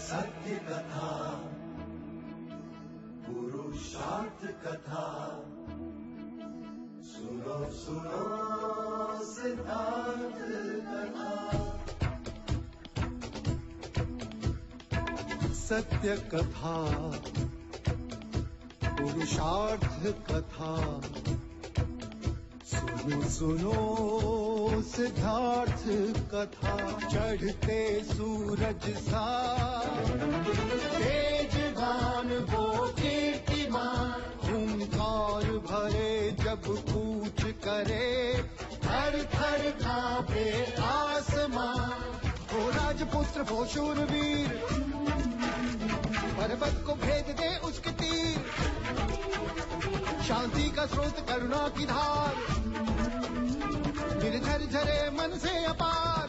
सत्य कथा, पुरुषार्थ कथा, सुनो सुनो सिद्धार्थ कथा। सत्य कथा, पुरुषार्थ कथा, सुनो सुनो सिद्धार्थ कथा। चढ़ते सूरज सा तेजवान वो कीर्तिमान, हुंकार भरे जब कूच करे, थर थर कांपे आसमान। वो राजपुत्र वो शूरवीर, पर्वत को भेद दे उसके तीर, शांति का स्रोत करुणा की धार, निर्झर झरे मन से अपार।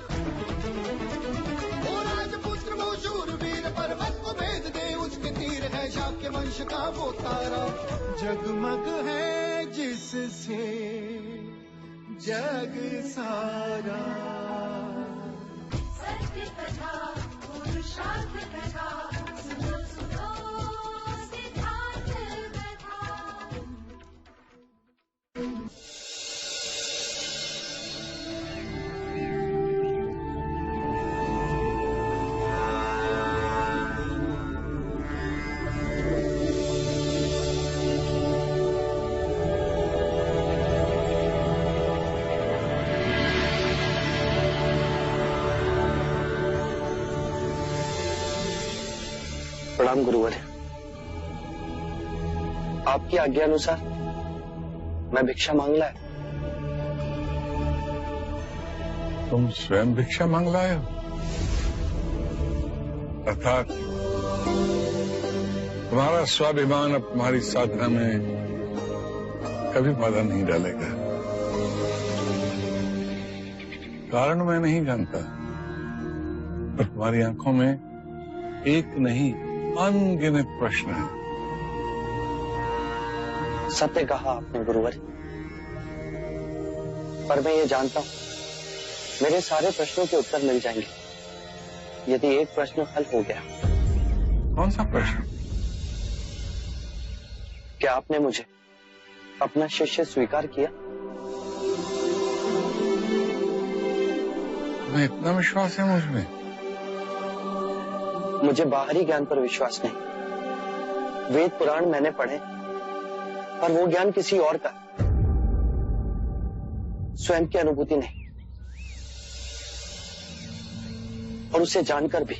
वो राजपुत्र वो शूरवीर, पर्वत को भेद दे उसके तीर, है शाक्य वंश का वो तारा, जगमग है जिससे जग सारा। सत्य कथा, पुरुषार्थ कथा, सुनो सुनो सिद्धार्थ कथा। प्रणाम गुरुवर। आपकी आज्ञा अनुसार मैं भिक्षा मांग लाया। तुम स्वयं भिक्षा मांग लाए हो? अर्थात तुम्हारा स्वाभिमान अब तुम्हारी साधना में कभी बाधा नहीं डालेगा। कारण मैं नहीं जानता, पर तुम्हारी आंखों में एक नहीं अनगिनत प्रश्न है। सत्य कहा आपने गुरुवर, पर मैं ये जानता हूं मेरे सारे प्रश्नों के उत्तर मिल जाएंगे यदि एक प्रश्न हल हो गया। कौन सा प्रश्न? क्या आपने मुझे अपना शिष्य स्वीकार किया? तुम्हें इतना विश्वास है मुझ में? मुझे बाहरी ज्ञान पर विश्वास नहीं। वेद पुराण मैंने पढ़े, पर वो ज्ञान किसी और का, स्वयं की अनुभूति नहीं। और उसे जानकर भी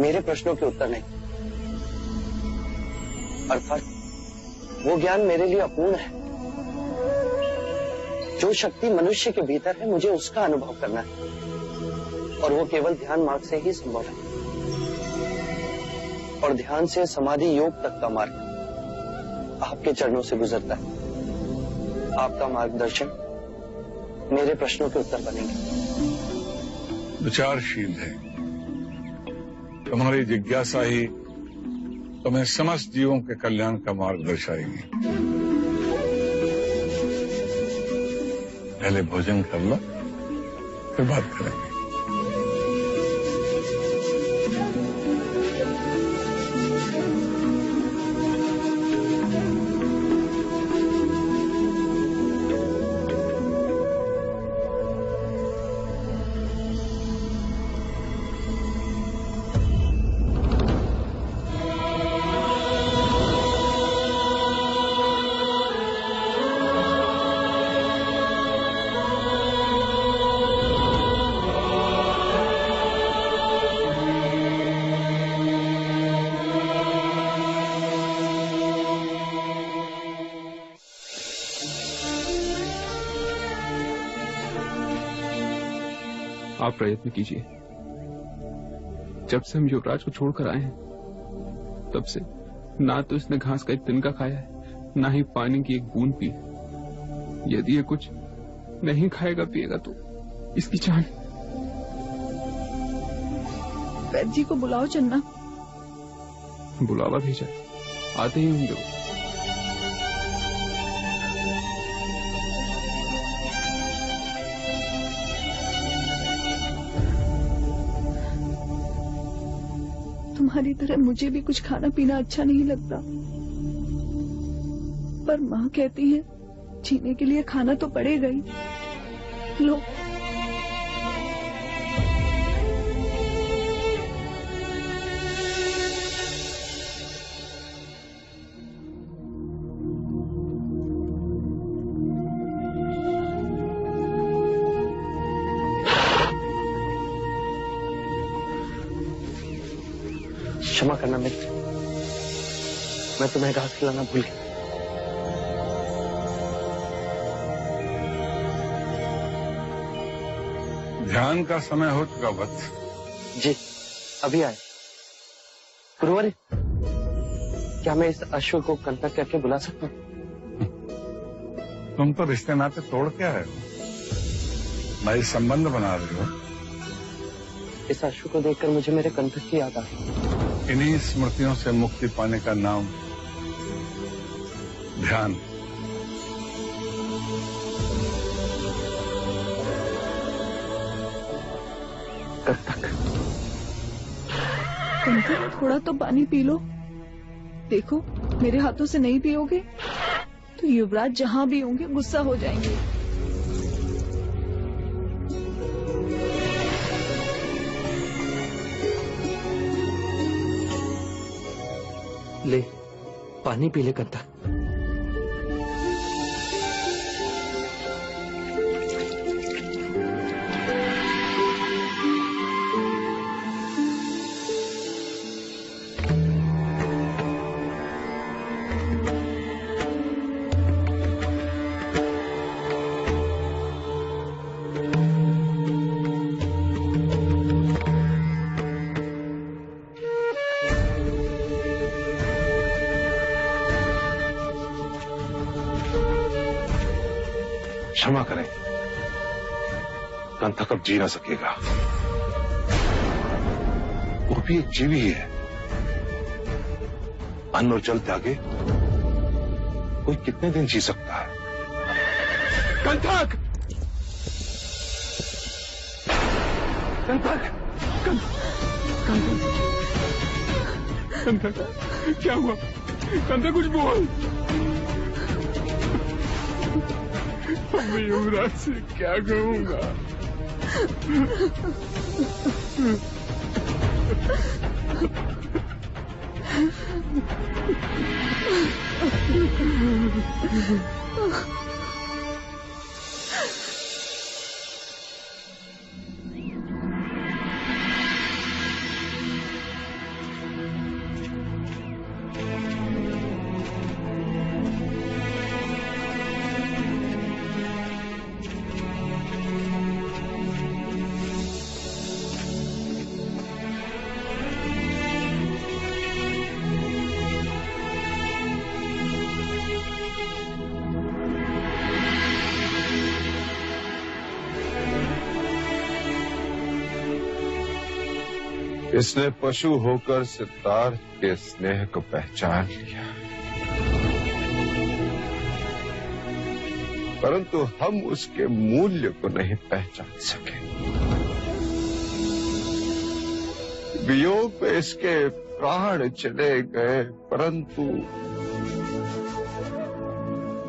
मेरे प्रश्नों के उत्तर नहीं। अर्थात वो ज्ञान मेरे लिए अपूर्ण है। जो शक्ति मनुष्य के भीतर है, मुझे उसका अनुभव करना है, और वो केवल ध्यान मार्ग से ही संभव है। और ध्यान से समाधि योग तक का मार्ग आपके चरणों से गुजरता है। आपका मार्गदर्शन मेरे प्रश्नों के उत्तर बनेंगे। विचारशील है। तुम्हारी जिज्ञासा ही तुम्हें समस्त जीवों के कल्याण का मार्ग दर्शाएगी। पहले भोजन कर लो, फिर बात करेंगे। आप प्रयत्न कीजिए। जब से हम युवराज को छोड़कर आए हैं, तब से ना तो इसने घास का एक तिनका खाया है, ना ही पानी की एक बूंद पी। यदि ये कुछ नहीं खाएगा पिएगा तो इसकी जान। वैद्य जी को बुलाओ चन्ना। बुलावा भेजा, आते ही होंगे वो। तुम्हारी तरह मुझे भी कुछ खाना पीना अच्छा नहीं लगता, पर माँ कहती है जीने के लिए खाना तो पड़ेगा ही। लो। क्षमा करना मित्र, मैं तुम्हें घास खिलाना भूल गया। ध्यान का समय हो चुका वत्स। जी अभी आए। गुरुवर, क्या मैं इस अश्व को कंतक करके बुला सकता हूँ? तुम तो रिश्ते नाते तोड़ के आए हो, नए संबंध बना रहे हो। इस अश्व को देखकर मुझे मेरे कंतक की याद आ गई। इन्हीं स्मृतियों से मुक्ति पाने का नाम ध्यान। कंतक, थोड़ा तो पानी पी लो। देखो मेरे हाथों से नहीं पियोगे तो युवराज जहाँ भी होंगे गुस्सा हो जाएंगे। ले पानी पी ले कंतक। क्षमा करें, कंतक अब जी ना सकेगा। वो भी एक जीवी ही है। अन्न और जल त्यागे कोई कितने दिन जी सकता है? कंतक! कंतक! कंतक, क्या हुआ? कंतक कुछ बोल। मैं युवराज से क्या कहूंगा? इसने पशु होकर सिद्धार्थ के स्नेह को पहचान लिया, परंतु हम उसके मूल्य को नहीं पहचान सके। वियोग में इसके प्राण चले गए, परंतु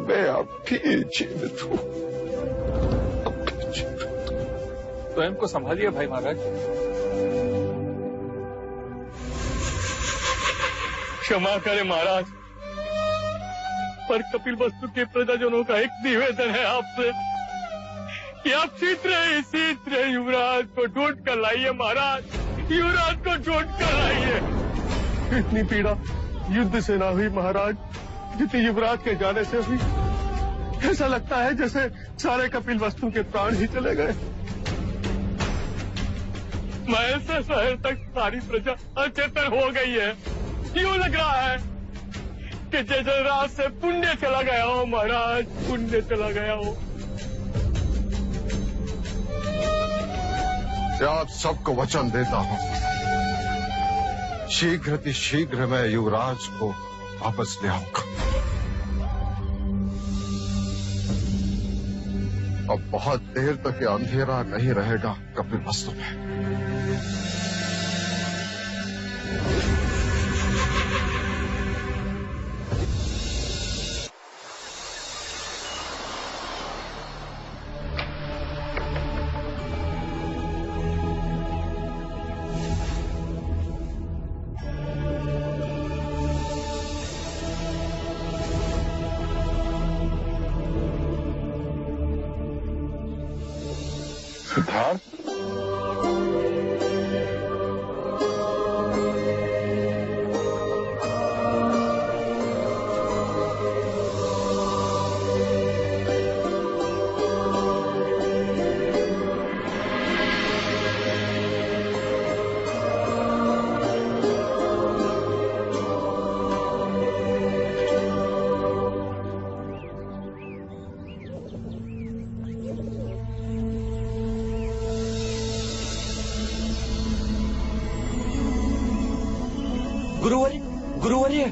मैं अब भी जीवित हूं। स्वयं को संभालिए भाई महाराज। क्षमा करें महाराज, पर कपिल वस्तु के प्रजाजनों का एक निवेदन है आपसे कि आप शीघ्र युवराज को ढूंढ कर लाइए महाराज, युवराज को ढूंढ कर लाइए। इतनी पीड़ा युद्ध से ना हुई महाराज जितनी युवराज के जाने से हुई। ऐसा लगता है जैसे सारे कपिल वस्तु के प्राण ही चले गए। महल से शहर तक सारी प्रजा अचेतन हो गई है। यूं लग रहा है कि जैसे रात से पुण्य चला गया हो महाराज, पुण्य चला गया हो। आप सबको वचन देता हूं, शीघ्र मैं युवराज को वापस ले आऊंगा। अब बहुत देर तक ये अंधेरा नहीं रहेगा कपिल वस्तु में। सिद्धार्थ, गुरुवर्य, गुरुवर्य,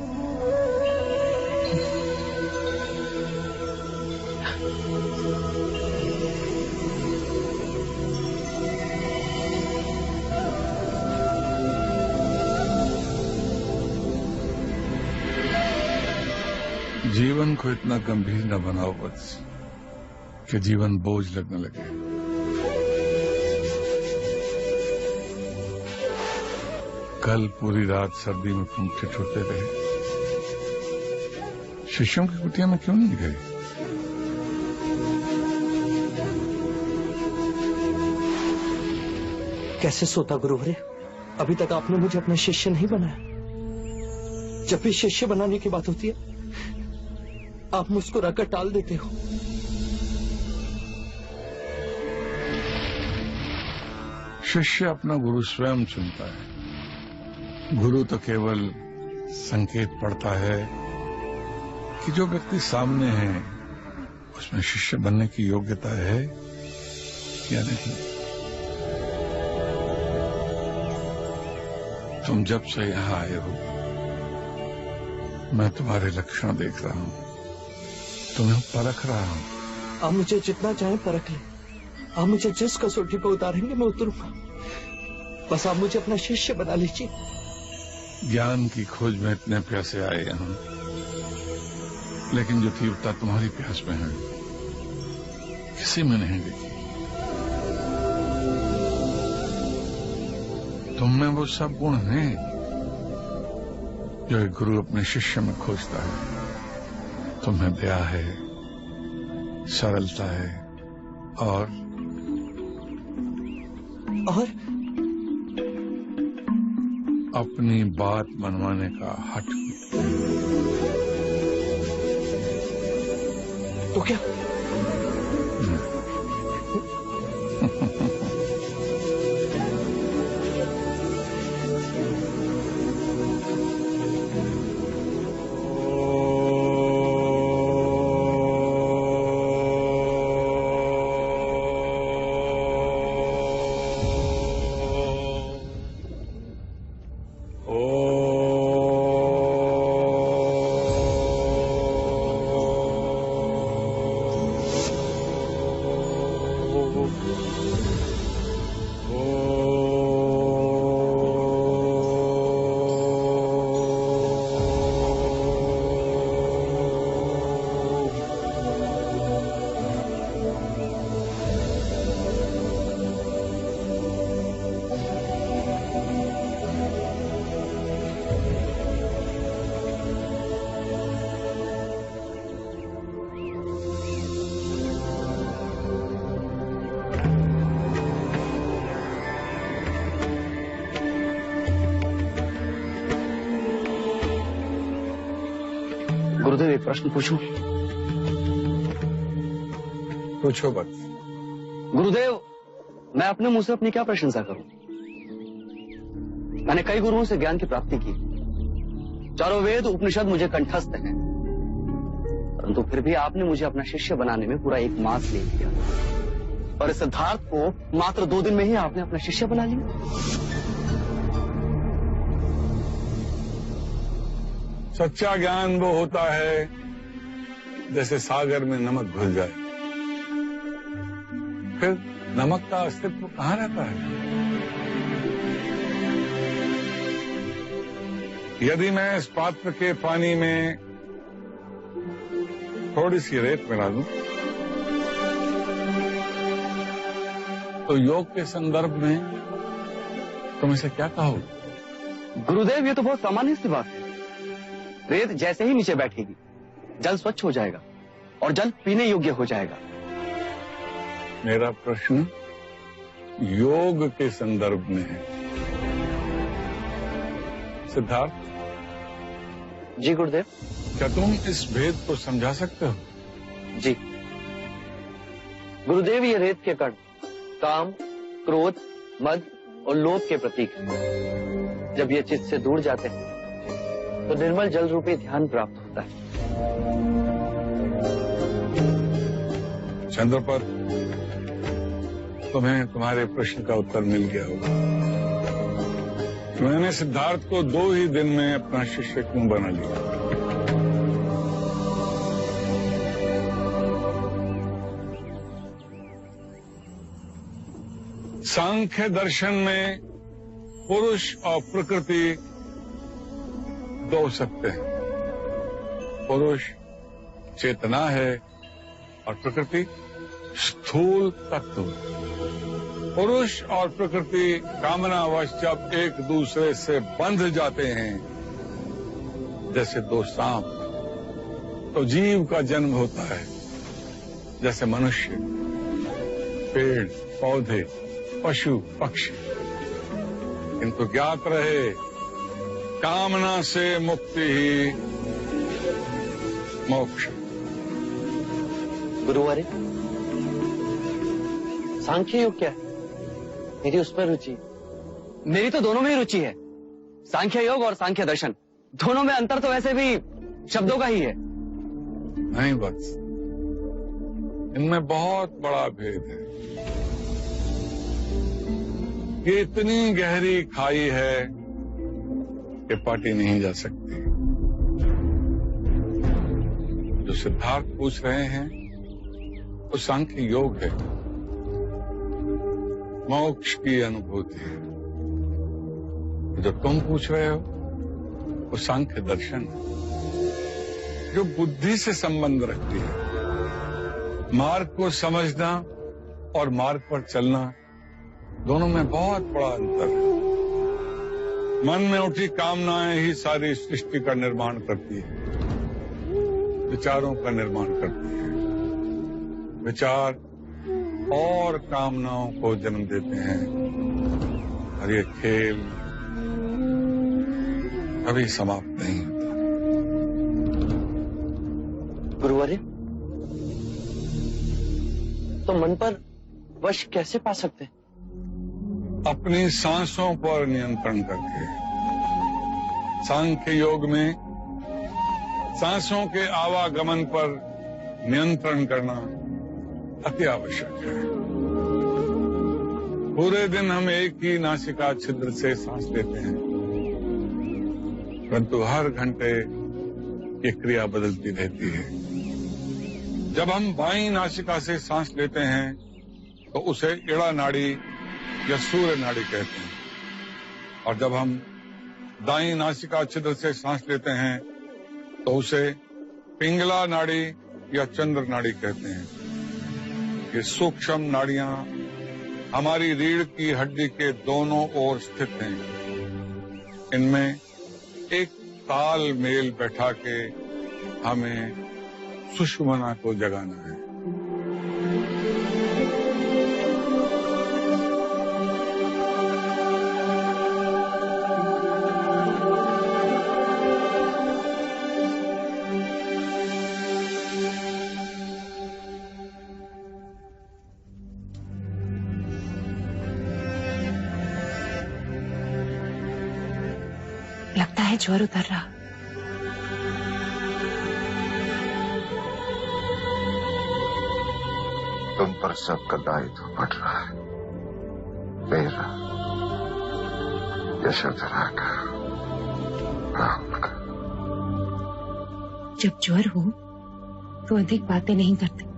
जीवन को इतना गंभीर न बनाओ बस कि जीवन बोझ लगने लगे। कल पूरी रात सर्दी में तुम ठिठुरते रहे। शिष्यों की कुटिया में क्यों नहीं गए? कैसे सोता गुरुवर्य? अभी तक आपने मुझे अपना शिष्य नहीं बनाया। जब भी शिष्य बनाने की बात होती है आप मुस्कुराकर टाल देते हो। शिष्य अपना गुरु स्वयं चुनता है। गुरु तो केवल संकेत पड़ता है कि जो व्यक्ति सामने है उसमें शिष्य बनने की योग्यता है या नहीं। तुम जब से यहां आए हो मैं तुम्हारे लक्षण देख रहा हूं, तुम्हें परख रहा हूं। आप मुझे जितना चाहे परख ले, आप मुझे जिस कसौटी पर उतारेंगे मैं उतरूंगा। बस आप मुझे अपना शिष्य बना लीजिए। ज्ञान की खोज में इतने प्यासे आए हम, लेकिन जो तीव्रता तुम्हारी प्यास में है किसी में नहीं देखी। तुम में वो सब गुण हैं जो एक गुरु अपने शिष्य में खोजता है। तुम्हें दया है, सरलता है और अपनी बात मनवाने का हट। तो क्या? गुरुदेव एक प्रश्न पूछूं? पूछो बस। गुरुदेव मैं अपने मुंह से अपनी क्या प्रशंसा करूं? मैंने कई गुरुओं से ज्ञान की प्राप्ति की, चारों वेद उपनिषद मुझे कंठस्थ हैं, परंतु फिर भी आपने मुझे अपना शिष्य बनाने में पूरा 1 मास ले लिया और इस सिद्धार्थ को मात्र 2 दिन में ही आपने अपना शिष्य बना लिया। सच्चा ज्ञान वो होता है जैसे सागर में नमक घुल जाए, फिर नमक का अस्तित्व कहां रहता है? यदि मैं इस पात्र के पानी में थोड़ी सी रेत मिला दूं तो योग के संदर्भ में तुम इसे क्या कहोगे? गुरुदेव, ये तो बहुत सामान्य सी बात है। रेत जैसे ही नीचे बैठेगी जल स्वच्छ हो जाएगा और जल पीने योग्य हो जाएगा। मेरा प्रश्न योग के संदर्भ में है। सिद्धार्थ, जी गुरुदेव। क्या तुम इस भेद को समझा सकते हो? जी गुरुदेव, ये रेत के कण काम, क्रोध, मद और लोभ के प्रतीक हैं। जब ये चित्त से दूर जाते हैं तो निर्मल जल रूपी ध्यान प्राप्त होता है। चंद्रपर, तुम्हें तुम्हारे प्रश्न का उत्तर मिल गया होगा। मैंने सिद्धार्थ को 2 ही दिन में अपना शिष्य क्यों बना लिया? सांख्य दर्शन में पुरुष और प्रकृति 2 सत्य हैं। पुरुष चेतना है और प्रकृति स्थूल तत्व। पुरुष और प्रकृति कामनावश जब एक दूसरे से बंध जाते हैं, जैसे 2 सांप, तो जीव का जन्म होता है। जैसे मनुष्य, पेड़, पौधे, पशु, पक्षी। किंतु ज्ञात रहे, कामना से मुक्ति ही मोक्ष। गुरुवारे, सांख्य योग क्या है? मेरी उस पर रुचि। मेरी तो दोनों में ही रुचि है। सांख्य योग और सांख्य दर्शन, दोनों में अंतर तो वैसे भी शब्दों का ही है। नहीं बस, इनमें बहुत बड़ा भेद है। ये इतनी गहरी खाई है कि पाटी नहीं जा सकती। जो सिद्धार्थ पूछ रहे हैं वो सांख्य योग है, मोक्ष की अनुभूति है। जो तुम पूछ रहे हो वो सांख्य दर्शन है, जो बुद्धि से संबंध रखती है। मार्ग को समझना और मार्ग पर चलना, दोनों में बहुत बड़ा अंतर है। मन में उठी कामनाएं ही सारी सृष्टि का निर्माण करती है, विचारों का निर्माण करती है। विचार और कामनाओं को जन्म देते हैं और ये खेल कभी समाप्त नहीं होता। गुरुवारे, तो मन पर वश कैसे पा सकते हैं? अपनी सांसों पर नियंत्रण करके। सांख्य योग में सांसों के आवागमन पर नियंत्रण करना अति आवश्यक है। पूरे दिन हम एक ही नासिका छिद्र से सांस लेते हैं, परंतु हर घंटे ये क्रिया बदलती रहती है। जब हम बाईं नासिका से सांस लेते हैं तो उसे इड़ा नाड़ी या सूर्य नाड़ी कहते हैं, और जब हम दाईं नासिका छिद्र से सांस लेते हैं तो उसे पिंगला नाड़ी या चंद्र नाड़ी कहते हैं। ये सूक्ष्म नाड़ियां हमारी रीढ़ की हड्डी के दोनों ओर स्थित हैं। इनमें एक ताल मेल बैठा के हमें सुषुम्ना को जगाना है। लगता है ज्वर उतर रहा। तुम पर सबका दायित्व बढ़ रहा है, मेरा, यशोधरा का, राहुल का। जब ज्वर हो तो अधिक बातें नहीं करते।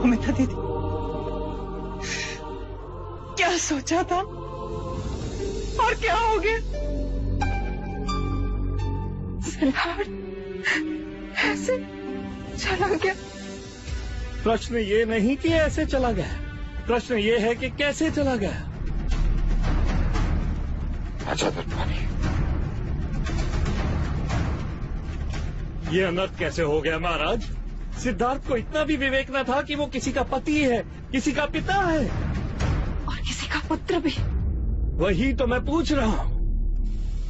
अमिता दीदी, क्या सोचा था और क्या हो गया? सिद्धार्थ ऐसे चला गया। प्रश्न ये नहीं कि ऐसे चला गया, प्रश्न ये है कि कैसे चला गया। राजा दरबारी, ये अनर्थ कैसे हो गया महाराज? सिद्धार्थ को इतना भी विवेक न था कि वो किसी का पति है, किसी का पिता है और किसी का पुत्र भी। वही तो मैं पूछ रहा हूँ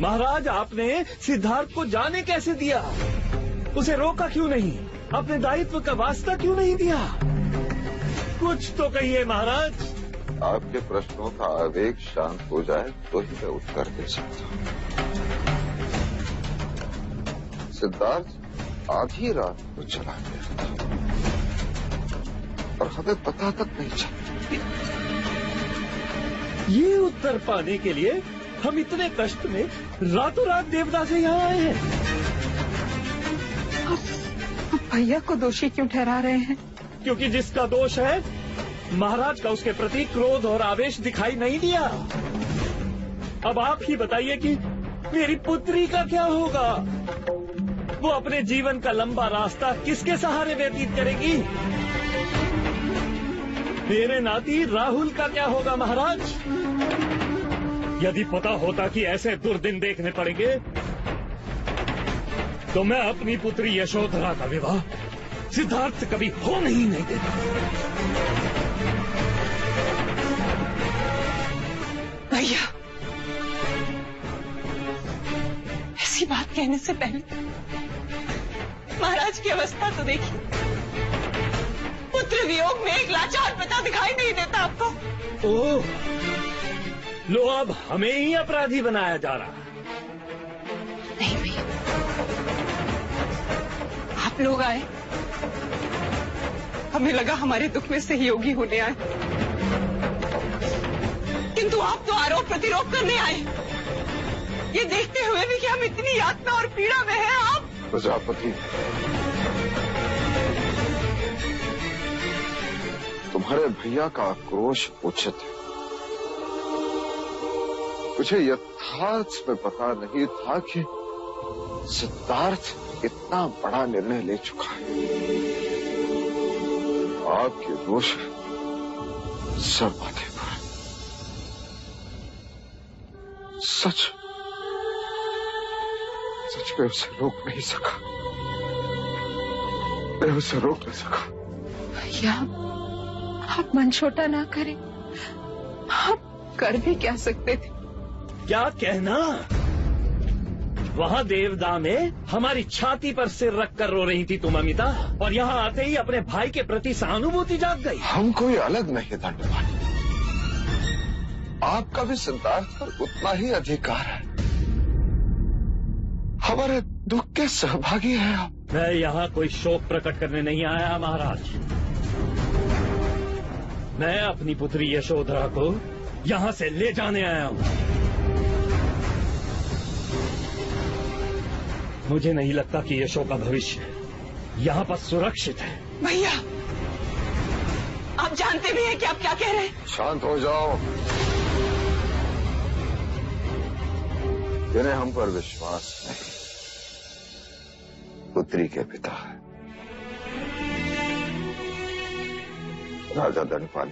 महाराज, आपने सिद्धार्थ को जाने कैसे दिया? उसे रोका क्यों नहीं? अपने दायित्व का वास्ता क्यों नहीं दिया? कुछ तो कहिए महाराज। आपके प्रश्नों का आवेग शांत हो जाए तो ही मैं उत्तर दे सकता हूँ। सिद्धार्थ आधी रात को चला गया था और हमें पता तक नहीं चला। ये उत्तर पाने के लिए हम इतने कष्ट में रातों रात देवदास से यहाँ आए हैं। अब भैया को दोषी क्यों ठहरा रहे हैं? क्योंकि जिसका दोष है महाराज का उसके प्रति क्रोध और आवेश दिखाई नहीं दिया। अब आप ही बताइए कि मेरी पुत्री का क्या होगा? वो अपने जीवन का लंबा रास्ता किसके सहारे व्यतीत करेगी? मेरे नाती राहुल का क्या होगा महाराज? यदि पता होता कि ऐसे दुर्दिन देखने पड़ेंगे तो मैं अपनी पुत्री यशोधरा का विवाह सिद्धार्थ से कभी हो नहीं देता। भैया, ऐसी बात कहने से पहले महाराज की अवस्था तो देखिए। पुत्र वियोग में एक लाचार पिता दिखाई नहीं देता आपको? ओह, लो अब हमें ही अपराधी बनाया जा रहा है। नहीं भैया, आप लोग आए, हमें लगा हमारे दुख में सहयोगी होने आए, किंतु आप तो आरोप प्रतिरोध करने आए। ये देखते हुए भी कि हम इतनी यातना और पीड़ा में हैं। आप प्रजापति, तुम्हारे भैया का आक्रोश उचित है। मुझे यथार्थ में पता नहीं था कि सिद्धार्थ इतना बड़ा निर्णय ले चुका है। आपके दोष सर माथे पर। सच मैं उसे रोक नहीं सका। मैं उसे रोक नहीं सका। भैया, आप मन छोटा ना करें। आप कर भी क्या सकते थे? क्या कहना? वहाँ देवदा में हमारी छाती पर सिर रखकर रो रही थी तुम अमिता, और यहाँ आते ही अपने भाई के प्रति सहानुभूति जाग गई। हम कोई अलग नहीं दंडवान। आपका भी सिद्धार्थ पर उतना ही अधिकार है। हमारे दुख के सहभागी हैं आप। मैं यहाँ कोई शोक प्रकट करने नहीं आया महाराज। मैं अपनी पुत्री यशोधरा को यहाँ से ले जाने आया हूँ। मुझे नहीं लगता कि यशो का भविष्य यहाँ पर सुरक्षित है। भैया, आप जानते भी हैं कि आप क्या कह रहे हैं? शांत हो जाओ। जिन्हें हम पर विश्वास नहीं, पुत्री के पिता है राजा धनपाल।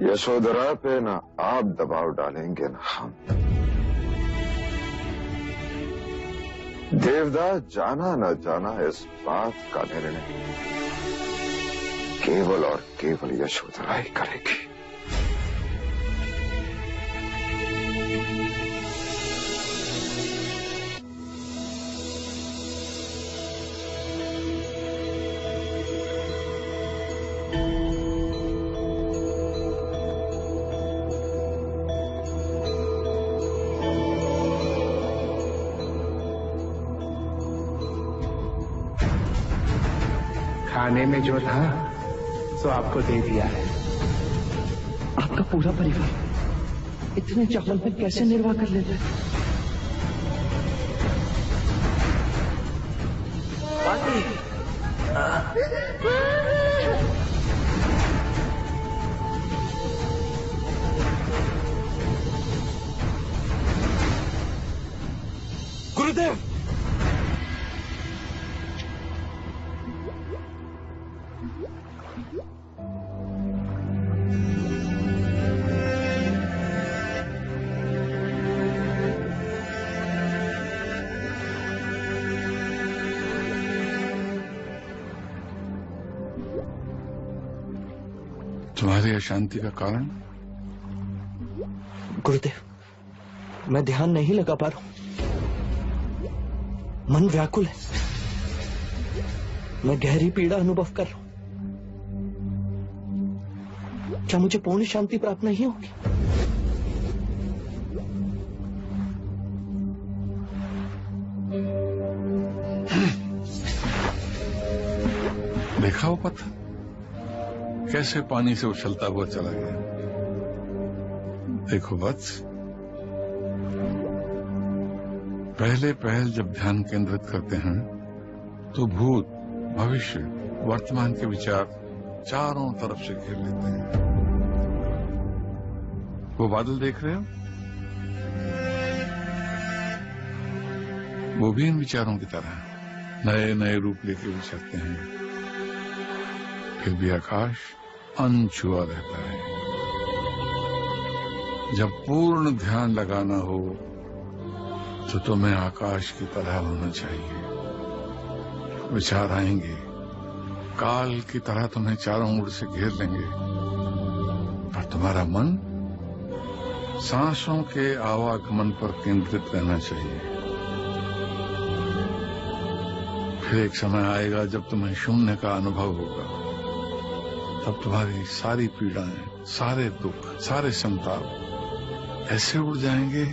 यशोधरा पे न आप दबाव डालेंगे न हम। देवदास जाना न जाना इस बात का निर्णय केवल और केवल यशोधरा ही करेगी। खाने में जो था सो आपको दे दिया है। आपका पूरा परिवार इतने चावल में कैसे निर्वाह कर लेते हैं? पार्टी गुरुदेव, तुम्हारी अशांति का कारण? गुरुदेव, मैं ध्यान नहीं लगा पा रहा हूं। मन व्याकुल है। मैं गहरी पीड़ा अनुभव कर रहा हूं। क्या मुझे पूर्ण शांति प्राप्त नहीं होगी? देखा वो पत्थर कैसे पानी से उछलता हुआ चला गया। देखो वत्स, पहले जब ध्यान केंद्रित करते हैं तो भूत, भविष्य, वर्तमान के विचार चारों तरफ से घेर लेते हैं। वो बादल देख रहे हो? वो भी इन विचारों की तरह नए नए रूप लेके विचरते हैं। फिर भी आकाश अनछुआ रहता है। जब पूर्ण ध्यान लगाना हो तो तुम्हें आकाश की तरह होना चाहिए। विचार आएंगे, काल की तरह तुम्हें चारों ओर से घेर लेंगे, पर तुम्हारा मन सांसों के आवागमन पर केंद्रित रहना चाहिए। फिर एक समय आएगा जब तुम्हें शून्य का अनुभव होगा। तब तुम्हारी सारी पीड़ाएं, सारे दुख, सारे संताप ऐसे उड़ जाएंगे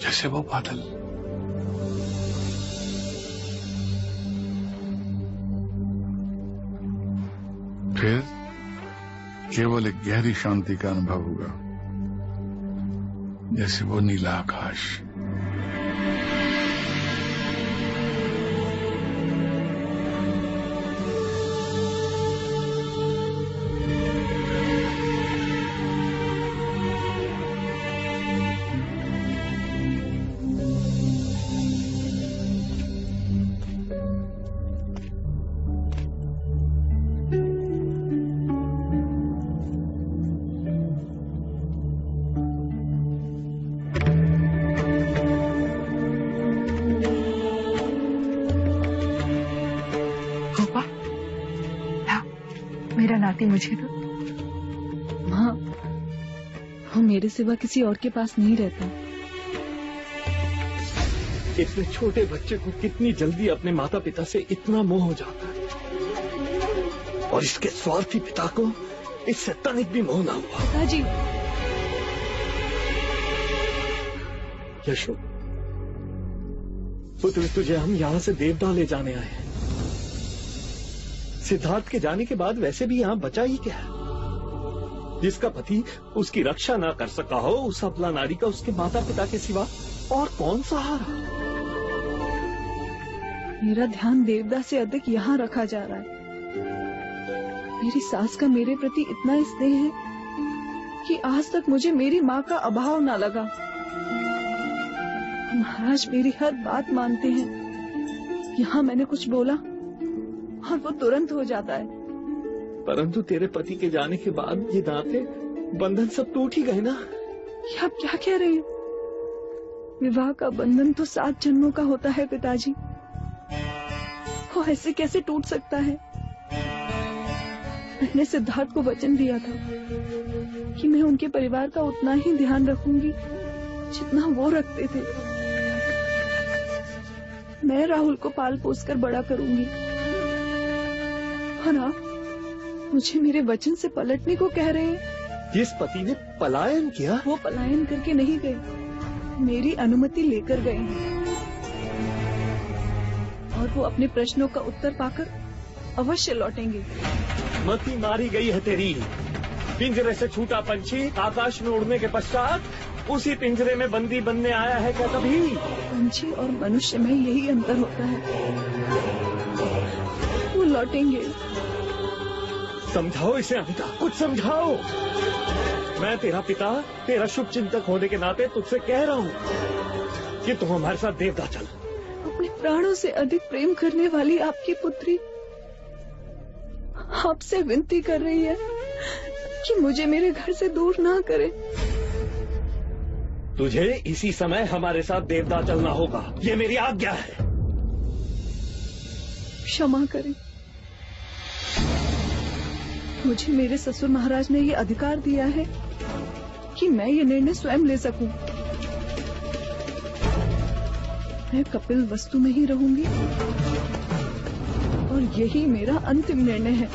जैसे वो बादल। फिर केवल एक गहरी शांति का अनुभव होगा, जैसे वो नीला आकाश। मेरा नाती मुझे दो। माँ, वो मेरे सिवा किसी और के पास नहीं रहता। इतने छोटे बच्चे को कितनी जल्दी अपने माता पिता से इतना मोह हो जाता है, और इसके स्वार्थी पिता को इससे तनिक भी मोह ना हुआ। पिताजी, यशो, पुत्र, तुझे हम यहाँ से देवता ले जाने आए हैं। सिद्धार्थ के जाने के बाद वैसे भी यहाँ बचा ही क्या है? जिसका पति उसकी रक्षा ना कर सका हो, उस अबला नारी का उसके माता पिता के सिवा और कौन सहारा? मेरा ध्यान देवदास से अधिक यहाँ रखा जा रहा है। मेरी सास का मेरे प्रति इतना स्नेह है कि आज तक मुझे मेरी माँ का अभाव ना लगा। महाराज मेरी हर बात मानते हैं। यहाँ मैंने कुछ बोला और वो तुरंत हो जाता है। परंतु तेरे पति के जाने के बाद ये नाते बंधन सब टूट ही गए ना। ये आप क्या कह रहे हैं? विवाह का बंधन तो 7 जन्मों का होता है पिताजी। वो ऐसे कैसे टूट सकता है? मैंने सिद्धार्थ को वचन दिया था कि मैं उनके परिवार का उतना ही ध्यान रखूंगी जितना वो रखते थे। मैं राहुल को पाल पोस कर बड़ा करूंगी। और आप मुझे मेरे वचन से पलटने को कह रहे हैं? जिस पति ने पलायन किया, वो पलायन करके नहीं गए, मेरी अनुमति लेकर गए हैं। और वो अपने प्रश्नों का उत्तर पाकर अवश्य लौटेंगे। मती मारी गई है तेरी। पिंजरे से छूटा पंछी आकाश में उड़ने के पश्चात उसी पिंजरे में बंदी बनने आया है क्या कभी? पंछी और मनुष्य में यही अंतर होता है। वो लौटेंगे। समझाओ इसे अनिता, कुछ समझाओ। मैं तेरा पिता, तेरा शुभ चिंतक होने के नाते तुझसे कह रहा हूँ कि तुम हमारे साथ देवदा चल। अपने प्राणों से अधिक प्रेम करने वाली आपकी पुत्री आपसे विनती कर रही है कि मुझे मेरे घर से दूर ना करे। तुझे इसी समय हमारे साथ देवदा चलना होगा, ये मेरी आज्ञा है। क्षमा करें, मुझे मेरे ससुर महाराज ने ये अधिकार दिया है कि मैं ये निर्णय स्वयं ले सकूं। मैं कपिल वस्तु में ही रहूंगी और यही मेरा अंतिम निर्णय है।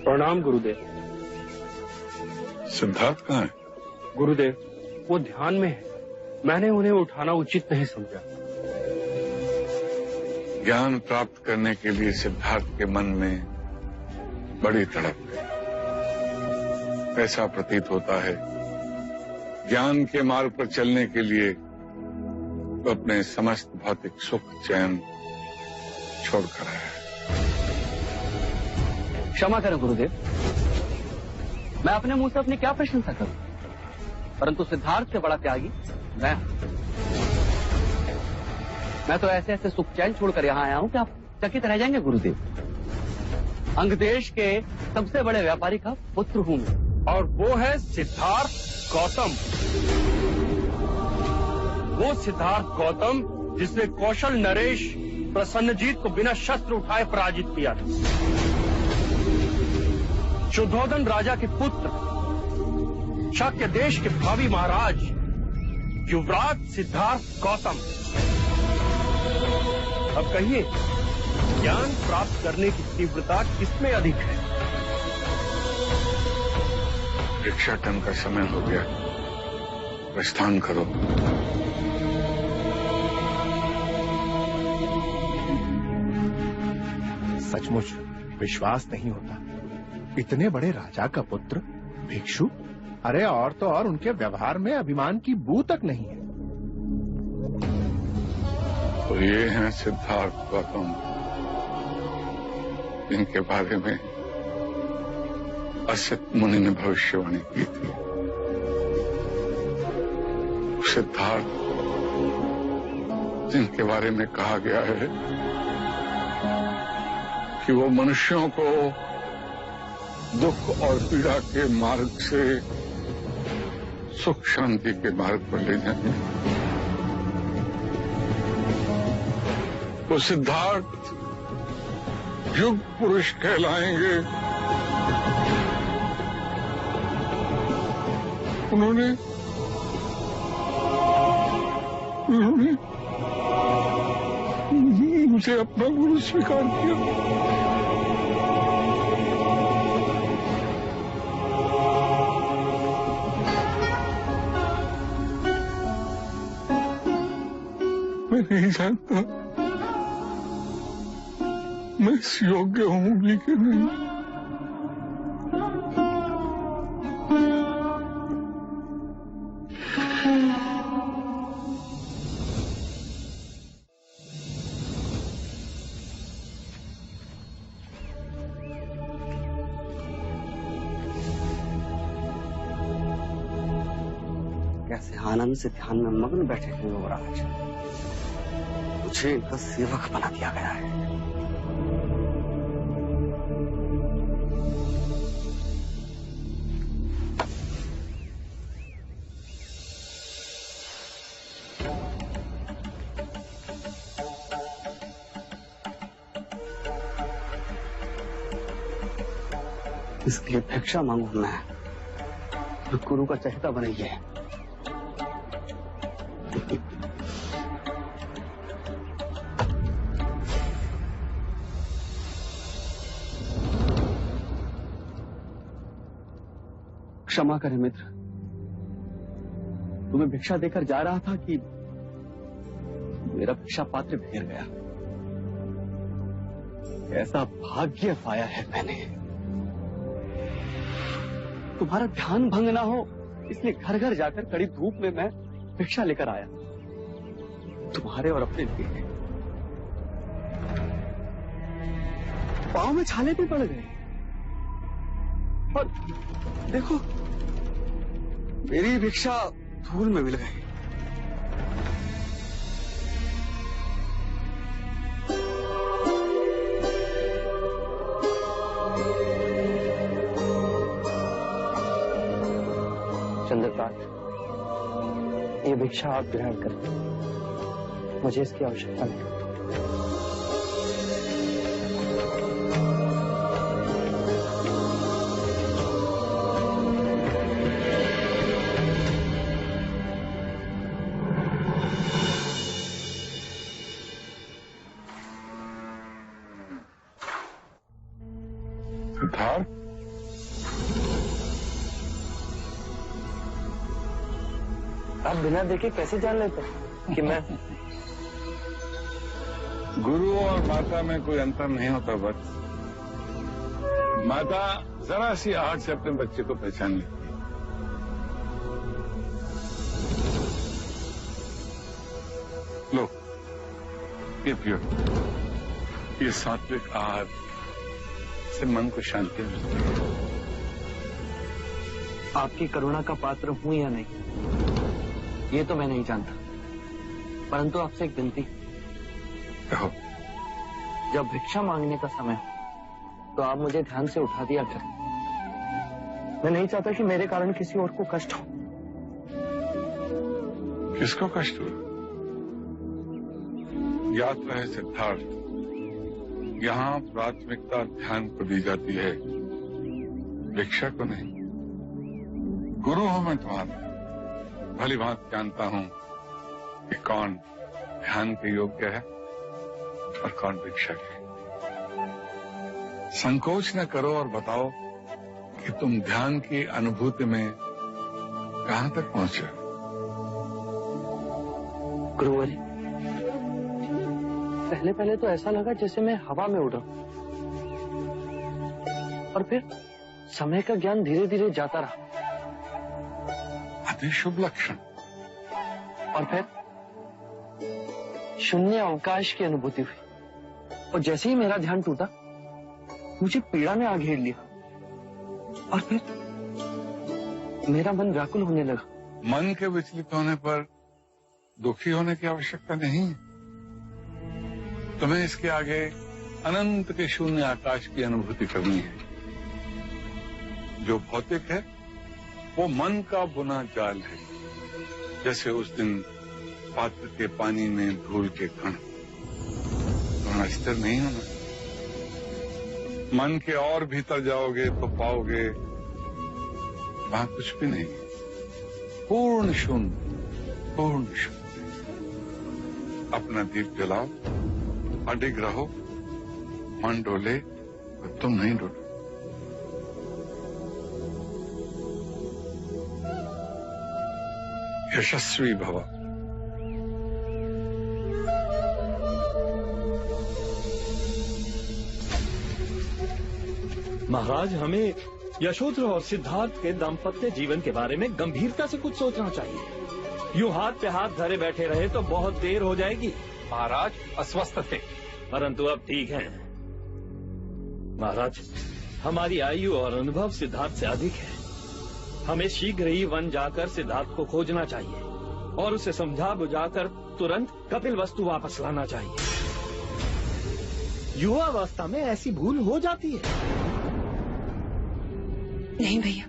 प्रणाम गुरुदेव। सिद्धार्थ कहाँ है? गुरुदेव, वो ध्यान में है, मैंने उन्हें उठाना उचित नहीं समझा। ज्ञान प्राप्त करने के लिए सिद्धार्थ के मन में बड़ी तड़प है। ऐसा प्रतीत होता है ज्ञान के मार्ग पर चलने के लिए तो अपने समस्त भौतिक सुख चैन छोड़कर आया है। क्षमा करें गुरुदेव, मैं अपने मुंह से अपनी क्या प्रशंसा करूं, परंतु सिद्धार्थ से बड़ा त्यागी मैं तो ऐसे ऐसे सुख चैन छोड़कर यहाँ आया हूं कि आप चकित रह जाएंगे गुरुदेव। अंग देश के सबसे बड़े व्यापारी का पुत्र हूं मैं, और वो है सिद्धार्थ गौतम। वो सिद्धार्थ गौतम जिसने कौशल नरेश प्रसन्नजीत को बिना शस्त्र उठाए पराजित किया था। शुद्धोधन राजा के पुत्र, शाक्य देश के भावी महाराज युवराज सिद्धार्थ गौतम। अब कहिए, ज्ञान प्राप्त करने की तीव्रता किसमें अधिक है? भिक्षाटन का समय हो गया, प्रस्थान करो। सचमुच विश्वास नहीं होता, इतने बड़े राजा का पुत्र भिक्षु। अरे और तो और उनके व्यवहार में अभिमान की बू तक नहीं है। तो ये हैं सिद्धार्थ गौतम, इनके बारे में असित मुनि ने भविष्यवाणी की थी। सिद्धार्थ जिनके बारे में कहा गया है कि वो मनुष्यों को दुख और पीड़ा के मार्ग से सुख शांति के मार्ग पर ले जाएंगे। वो सिद्धार्थ युग पुरुष कहलाएंगे। उन्होंने मुझे अपना गुरु स्वीकार किया। मैं नहीं जानता मैं इस योग्य हूं भी कि नहीं। कैसे आनंद से ध्यान में मग्न बैठे हैं युवराज, मुझे इनका सेवक बना दिया गया है। इसलिए भिक्षा मांगू मैं, खुद गुरु का चहेता बनाइए। क्षमा करें मित्र, तुम्हें भिक्षा देकर जा रहा था कि मेरा भिक्षा पात्र बिखर गया। ऐसा भाग्य पाया है मैंने। तुम्हारा ध्यान भंग ना हो इसलिए घर घर जाकर कड़ी धूप में मैं भिक्षा लेकर आया, तुम्हारे और अपने लिए। पांव में छाले भी पड़ गए और देखो मेरी भिक्षा धूल में मिल गई। चंद्रकांत, ये भिक्षा आप ग्रहण करें, मुझे इसकी आवश्यकता नहीं। सिद्धार्थ, आप बिना देखे कैसे जान लेते हैं कि मैं गुरु और माता में कोई अंतर नहीं होता बस। माता जरा सी आहट से अपने बच्चे को पहचान लेती है। लो, ये पियो। ये सात्विक आहार से मन को शांति मिलती है। आपकी करुणा का पात्र हूं या नहीं ये तो मैं नहीं जानता, परंतु आपसे एक विनती। कहो। जब भिक्षा मांगने का समय हो तो आप मुझे ध्यान से उठा दिया करें। मैं नहीं चाहता कि मेरे कारण किसी और को कष्ट हो। किसको कष्ट हुआ? याद रहे सिद्धार्थ, यहाँ प्राथमिकता ध्यान को दी जाती है, भिक्षा को नहीं। गुरु हूं मैं तुम्हारा, भली भांति जानता हूं कि कौन ध्यान के योग्य है और कौन भिक्षा के। संकोच न करो और बताओ कि तुम ध्यान की अनुभूति में कहां तक पहुंचे। गुरुवर, पहले पहले तो ऐसा लगा जैसे मैं हवा में उड़ रहा हूं, और फिर समय का ज्ञान धीरे धीरे जाता रहा। अति शुभ लक्षण। और फिर शून्य अवकाश की अनुभूति हुई, और जैसे ही मेरा ध्यान टूटा मुझे पीड़ा ने आ घेर लिया, और फिर मेरा मन व्याकुल होने लगा। मन के विचलित होने पर दुखी होने की आवश्यकता नहीं है। तुम्हें इसके आगे अनंत के शून्य आकाश की अनुभूति करनी है। जो भौतिक है वो मन का बुना जाल है, जैसे उस दिन पात्र के पानी में धूल के कण। तुम्हें स्थिर नहीं होना। मन के और भीतर जाओगे तो पाओगे वहां कुछ भी नहीं, पूर्ण शून्य, पूर्ण शून्य। अपना दीप जलाओ, अडिग रहो, मन डोले और तुम नहीं डोलो। यशस्वी भव। महाराज, हमें यशोधरा और सिद्धार्थ के दाम्पत्य जीवन के बारे में गंभीरता से कुछ सोचना चाहिए। यूं हाथ पे हाथ धरे बैठे रहे तो बहुत देर हो जाएगी। महाराज अस्वस्थ थे, परंतु अब ठीक हैं। महाराज, हमारी आयु और अनुभव सिद्धार्थ से अधिक है। हमें शीघ्र ही वन जाकर सिद्धार्थ को खोजना चाहिए और उसे समझा बुझाकर तुरंत कपिल वस्तु वापस लाना चाहिए। युवावस्था में ऐसी भूल हो जाती है। नहीं भैया,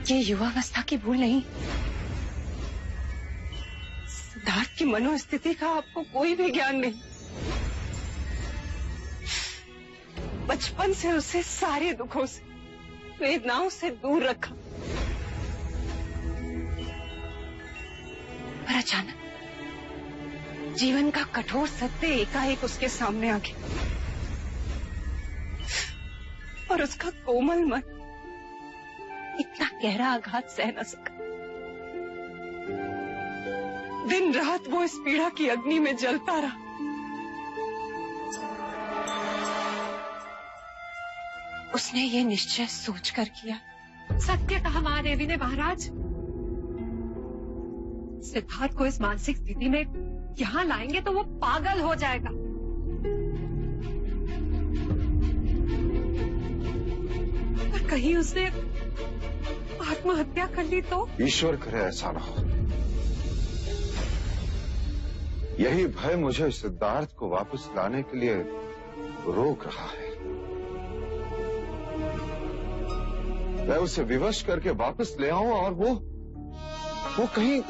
ये युवावस्था की भूल नहीं। सिद्धार्थ की मनोस्थिति का आपको कोई भी ज्ञान नहीं। बचपन से उसे सारे दुखों से, वेदनाओं से दूर रखा। पर अचानक जीवन का कठोर सत्य एकाएक उसके सामने आ गया और उसका कोमल मन इतना गहरा आघात सह न सका। दिन रात वो इस पीड़ा की अग्नि में जलता रहा। उसने ये निश्चय सोचकर किया। सत्य कहा महादेवी ने महाराज। सिद्धार्थ को इस मानसिक स्थिति में यहाँ लाएंगे तो वो पागल हो जाएगा। पर कहीं उसने आत्महत्या कर ली तो? ईश्वर करे ऐसा ना हो। यही भय मुझे सिद्धार्थ को वापस लाने के लिए रोक रहा है। मैं उसे विवश करके वापस ले आऊं और वो कहीं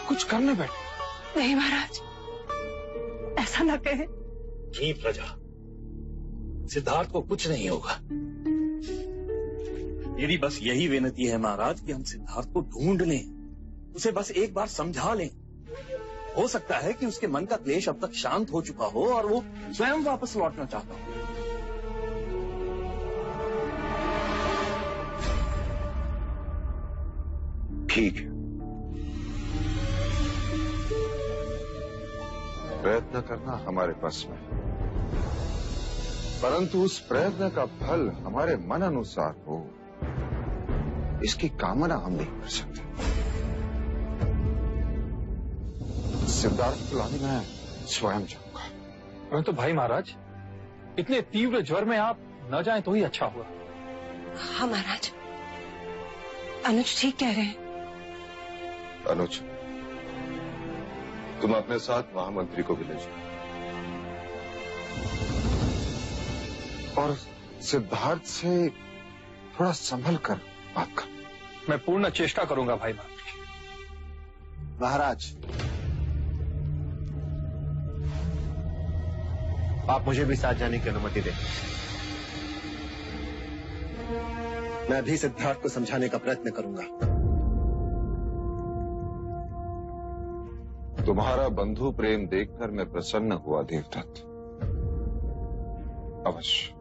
कुछ करने बैठे। नहीं महाराज, ऐसा ना कहे। जी प्रजा, सिद्धार्थ को कुछ नहीं होगा। मेरी बस यही विनती है महाराज कि हम सिद्धार्थ को ढूंढ लें, उसे बस एक बार समझा लें। हो सकता है कि उसके मन का क्लेश अब तक शांत हो चुका हो और वो स्वयं वापस लौटना चाहता हो। ठीक है, प्रयत्न करना हमारे बस में है, परंतु उस प्रयत्न का फल हमारे मन अनुसार हो, इसकी कामना हम नहीं कर सकते। सिद्धार्थ को लाने में स्वयं जाऊंगा। परंतु भाई महाराज, इतने तीव्र ज्वर में आप न जाएं तो ही अच्छा हुआ। हाँ महाराज, अनुज ठीक कह रहे हैं। अनुज, तुम अपने साथ महामंत्री को भी ले जाओ और सिद्धार्थ से थोड़ा संभल कर बात कर। मैं पूर्ण चेष्टा करूंगा भाई मंत्री। महाराज, आप मुझे भी साथ जाने की अनुमति दें। मैं भी सिद्धार्थ को समझाने का प्रयत्न करूंगा। तुम्हारा बंधु प्रेम देखकर मैं प्रसन्न हुआ देवदत्त। अवश्य,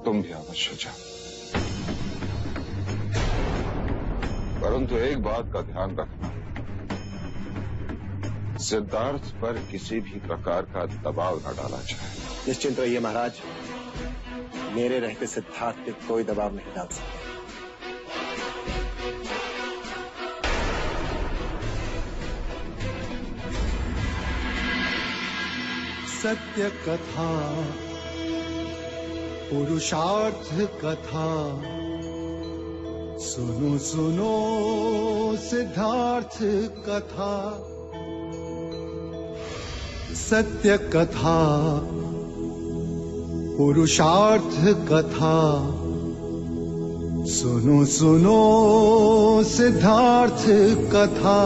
तुम भी अवश्य जाओ, परंतु एक बात का ध्यान रखना, सिद्धार्थ पर किसी भी प्रकार का दबाव न डाला जाए। निश्चिंत रहिए महाराज, मेरे रहते सिद्धार्थ पे कोई दबाव नहीं डाल सकते। सत्य कथा, पुरुषार्थ कथा, सुनो सुनो सिद्धार्थ कथा। सत्य कथा, पुरुषार्थ कथा, सुनो सुनो सिद्धार्थ कथा।